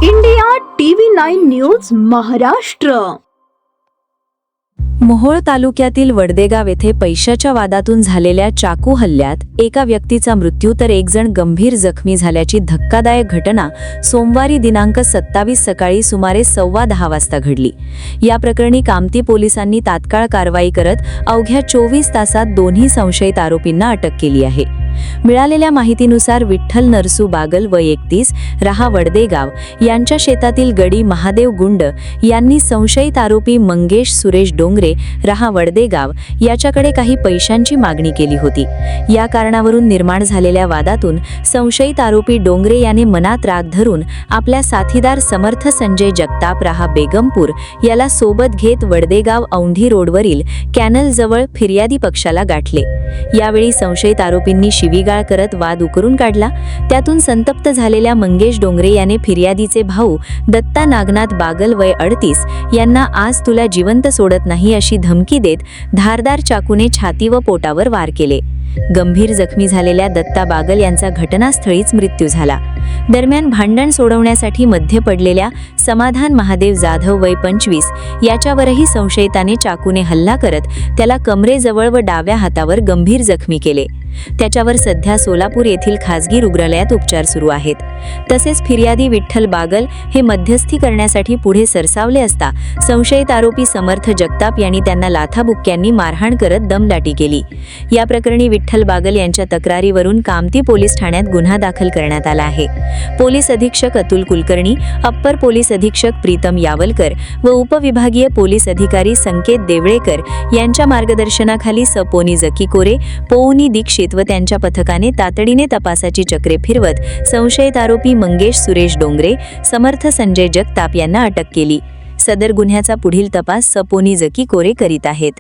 India TV9 news Maharashtra. Mohol तालुक्यातील वडदेगाव येथे पैशाच्या वादातून झालेल्या चाकू हल्ल्यात एका व्यक्तीचा मृत्यू तर एक जण गंभीर जखमी झाल्याची धक्कादायक घटना सोमवारी दिनांक 27 सकाळी सुमारे 10:15 वाजता घडली। या प्रकरणी कामती पोलिसांनी तात्काळ कारवाई करत अवघ्या 24 तासात दोन्ही संशयित आरोपींना अटक केली आहे। मिळालेल्या माहितीनुसार विठ्ठल नरसू बागल वय 31 राहा वडदेगाव यांच्या शेतातील गडी महादेव गुंड यांनी संशयित आरोपी मंगेश सुरेश डोंगरे राहा वडदेगाव याच्याकडे काही पैशांची मागणी केली होती। या कारणावरून निर्माण झालेल्या वादातून संशयित आरोपी डोंगरे याने मनात राग धरून आपल्या साथीदार समर्थ संजय जगताप राहा बेगमपूर याला सोबत घेत वडदेगाव औंढी रोडवरील कॅनल जवळ फिर्यादी पक्षाला गाठले। यावेळी संशयित आरोपींनी शिवीगाळ करत वाद उकरून काढला। त्यातून संतप्त झालेल्या मंगेश डोंगरे याने फिर्यादीचे भाऊ दत्ता नागनाथ बागल वय 38 यांना आज तुला जिवंत सोडत नाही अशी धमकी देत धारदार चाकूने छाती व पोटावर वार केले। गंभीर जखमी झालेल्या दत्ता बागल यांचा घटनास्थळीच मृत्यू झाला। दरम्यान भांडण सोडवण्यासाठी मध्ये पडलेल्या समाधान महादेव जाधव वय 25 याच्यावरही संशयिताने चाकूने हल्ला करत त्याला कमरेजवळ व डाव्या हातावर गंभीर जखमी केले। त्याच्यावर सध्या सोलापूर येथील खासगी रुग्णालयात उपचार सुरू आहेत। तसेच फिर्यादी विठ्ठल बागल हे मध्यस्थी करण्यासाठी पुढे सरसावले असता संशयित आरोपी समर्थ जगताप यांनी त्यांना लाथाबुक्क्यांनी मारहाण करत दमदाटी केली। या प्रकरणी विठ्ठल बागल यांच्या तक्रारीवरून कामती पोलीस ठाण्यात गुन्हा दाखल करण्यात आला आहे। पोलीस अधीक्षक अतुल कुलकर्णी, अप्पर पोलीस अधीक्षक प्रीतम यावलकर व उपविभागीय पोलीस अधिकारी संकेत देवळेकर यांच्या मार्गदर्शनाखाली सपोनी जकीकोरे, पोउनी दीक्षित व त्यांच्या पथकाने तातडीने तपासाची चक्रे फिरवत संशयित आरोपी मंगेश सुरेश डोंगरे, समर्थ संजय जगताप यांना अटक केली। सदर गुन्ह्याचा पुढील तपास सपोनी जकीकोरे करीत आहेत।